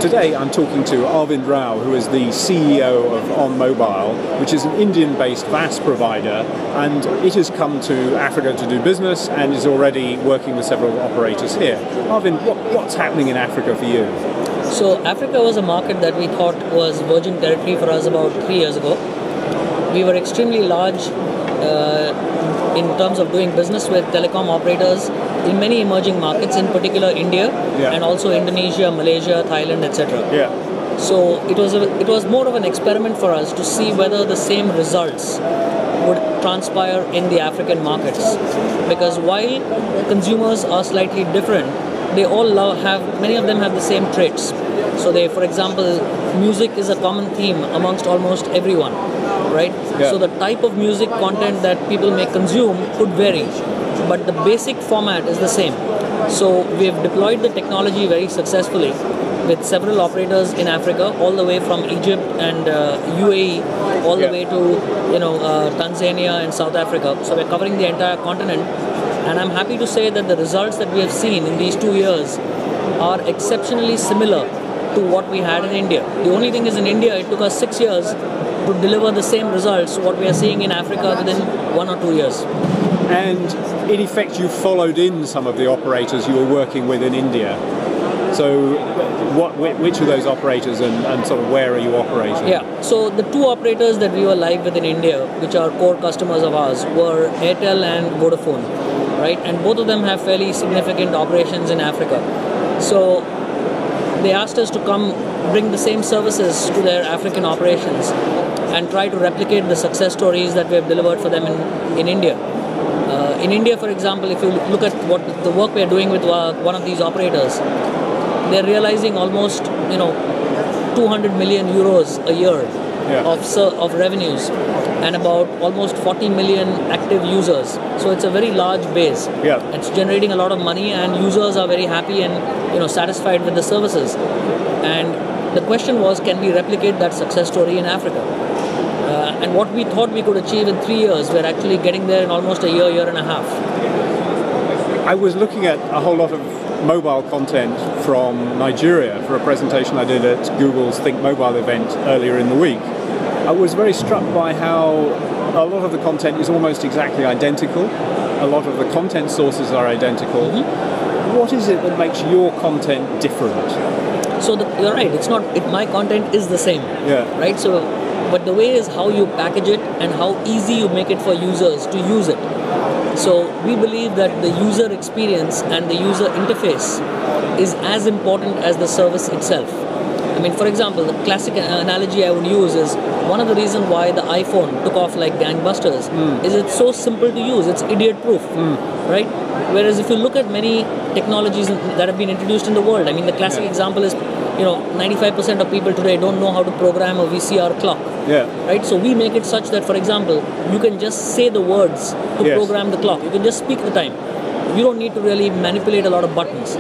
Today I'm talking to Arvind Rao, who is the CEO of OnMobile, which is an Indian-based VAS provider, and it has come to Africa to do business and is already working with several operators here. Arvind, what's happening in Africa for you? So Africa was a market that we thought was virgin territory for us about 3 years ago. We were extremely large in terms of doing business with telecom operators in many emerging markets, in particular India, and also Indonesia, Malaysia, Thailand, etc. So it was more of an experiment for us to see whether the same results would transpire in the African markets. Because while consumers are slightly different, they all many of them have the same traits. So for example, music is a common theme amongst almost everyone, right? So the type of music content that people may consume could vary, but the basic format is the same. So we've deployed the technology very successfully with several operators in Africa, all the way from Egypt and UAE, all the way to Tanzania and South Africa. So we're covering the entire continent, and I'm happy to say that the results that we have seen in these 2 years are exceptionally similar to what we had in India. The only thing is, in India it took us 6 years to deliver the same results what we are seeing in Africa within 1 or 2 years. And in effect you followed in some of the operators you were working with in India. So which of those operators and sort of where are you operating? Yeah, so the 2 operators that we were live with in India, which are core customers of ours, were Airtel and Vodafone, right? And both of them have fairly significant operations in Africa. So they asked us to come bring the same services to their African operations and try to replicate the success stories that we have delivered for them in India. In India, for example, if you look at what the work we are doing with one of these operators, they're realizing almost 200 million euros a year of revenues, and about almost 40 million active users. So it's a very large base. It's generating a lot of money, and users are very happy and satisfied with the services. And the question was, can we replicate that success story in Africa? And what we thought we could achieve in 3 years, we're actually getting there in almost a year and a half. I was looking at a whole lot of mobile content from Nigeria for a presentation I did at Google's Think Mobile event earlier in the week. I was very struck by how a lot of the content is almost exactly identical. A lot of the content sources are identical. What is it that makes your content different? So you're right, my content is the same, right? So, but the way is how you package it and how easy you make it for users to use it. So we believe that the user experience and the user interface is as important as the service itself. I mean, for example, the classic analogy I would use is one of the reasons why the iPhone took off like gangbusters is it's so simple to use. It's idiot-proof, right? Whereas if you look at many technologies that have been introduced in the world, I mean, the classic example is 95% of people today don't know how to program a VCR clock. Right? So we make it such that, for example, you can just say the words to program the clock. You can just speak the time. You don't need to really manipulate a lot of buttons.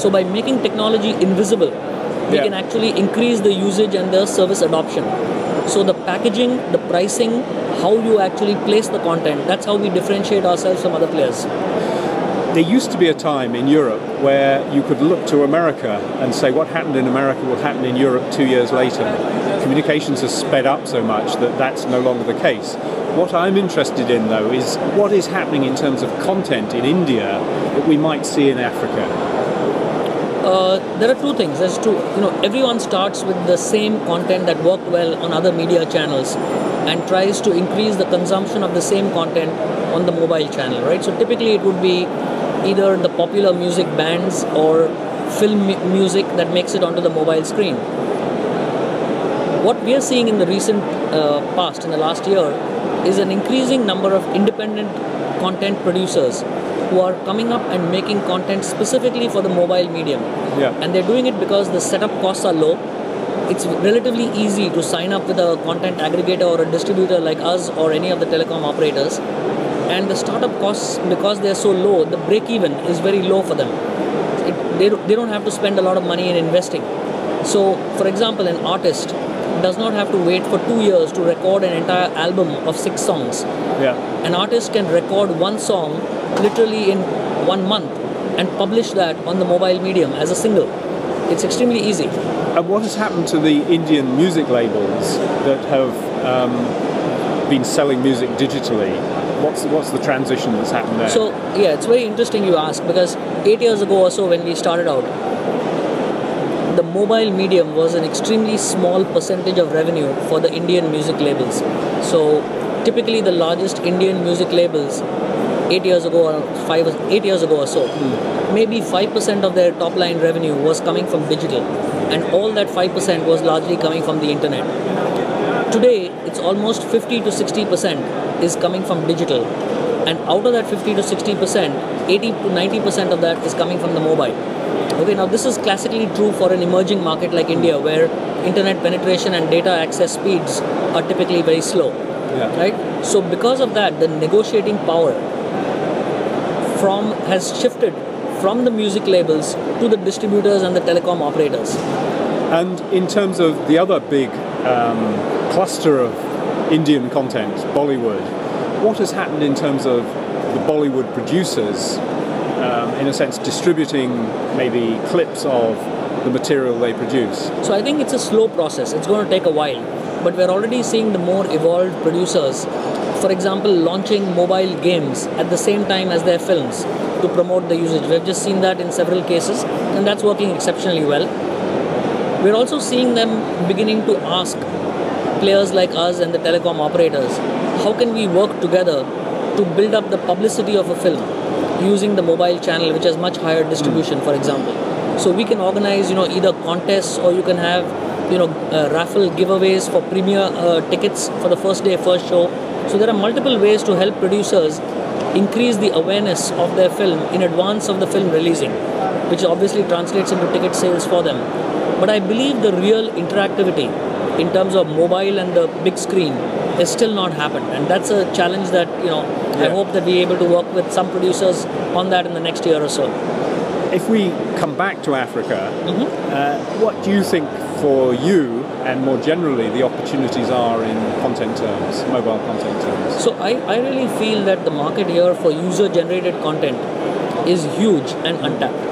So by making technology invisible, we can actually increase the usage and the service adoption. So the packaging, the pricing, how you actually place the content, that's how we differentiate ourselves from other players. There used to be a time in Europe where you could look to America and say what happened in America will happen in Europe 2 years later. Communications has sped up so much that that's no longer the case. What I'm interested in, though, is what is happening in terms of content in India that we might see in Africa. There are 2 things. Everyone starts with the same content that worked well on other media channels and tries to increase the consumption of the same content on the mobile channel, right? So typically it would be either the popular music bands or film music that makes it onto the mobile screen. What we are seeing in the recent past, in the last year, is an increasing number of independent content producers who are coming up and making content specifically for the mobile medium. And they're doing it because the setup costs are low. It's relatively easy to sign up with a content aggregator or a distributor like us or any of the telecom operators. And the startup costs, because they're so low, the break-even is very low for them. They don't have to spend a lot of money in investing. So, for example, an artist does not have to wait for 2 years to record an entire album of 6 songs. An artist can record one song literally in 1 month and publish that on the mobile medium as a single. It's extremely easy. And what has happened to the Indian music labels that have been selling music digitally? What's the transition that's happened there? So yeah, it's very interesting you ask, because 8 years ago or so when we started out, the mobile medium was an extremely small percentage of revenue for the Indian music labels. So typically the largest Indian music labels 8 years ago or 8 years ago or so, maybe 5% of their top line revenue was coming from digital, and all that 5% was largely coming from the internet. Today, it's almost 50 to 60% is coming from digital, and out of that 50 to 60%, 80 to 90% of that is coming from the mobile. Okay, now this is classically true for an emerging market like India, where internet penetration and data access speeds are typically very slow, right? So because of that, the negotiating power has shifted from the music labels to the distributors and the telecom operators. And in terms of the other big cluster of Indian content, Bollywood, what has happened in terms of the Bollywood producers, in a sense, distributing maybe clips of the material they produce? So I think it's a slow process. It's going to take a while, but we're already seeing the more evolved producers, for example, launching mobile games at the same time as their films to promote the usage. We've just seen that in several cases, and that's working exceptionally well. We're also seeing them beginning to ask players like us and the telecom operators, how can we work together to build up the publicity of a film using the mobile channel, which has much higher distribution, for example. So we can organize, either contests, or you can have, raffle giveaways for premiere tickets for the first day, first show. So there are multiple ways to help producers increase the awareness of their film in advance of the film releasing, which obviously translates into ticket sales for them. But I believe the real interactivity in terms of mobile and the big screen has still not happened, and that's a challenge that I hope that we're able to work with some producers on that in the next year or so. If we come back to Africa, what do you think for you and more generally the opportunities are in content terms, mobile content terms? So I really feel that the market here for user-generated content is huge and untapped.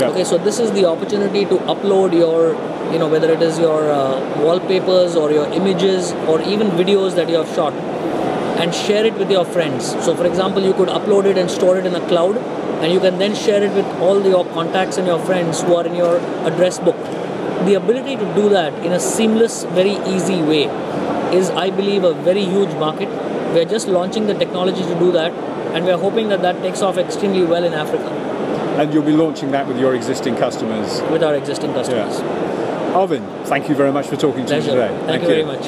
Okay, so this is the opportunity to upload your, whether it is your wallpapers or your images or even videos that you have shot, and share it with your friends. So for example, you could upload it and store it in a cloud, and you can then share it with all your contacts and your friends who are in your address book. The ability to do that in a seamless, very easy way is, I believe, a very huge market. We're just launching the technology to do that, and we're hoping that that takes off extremely well in Africa. And you'll be launching that with your existing customers? With our existing customers. Yeah. Arvind, thank you very much for talking to me today. Thank you very much.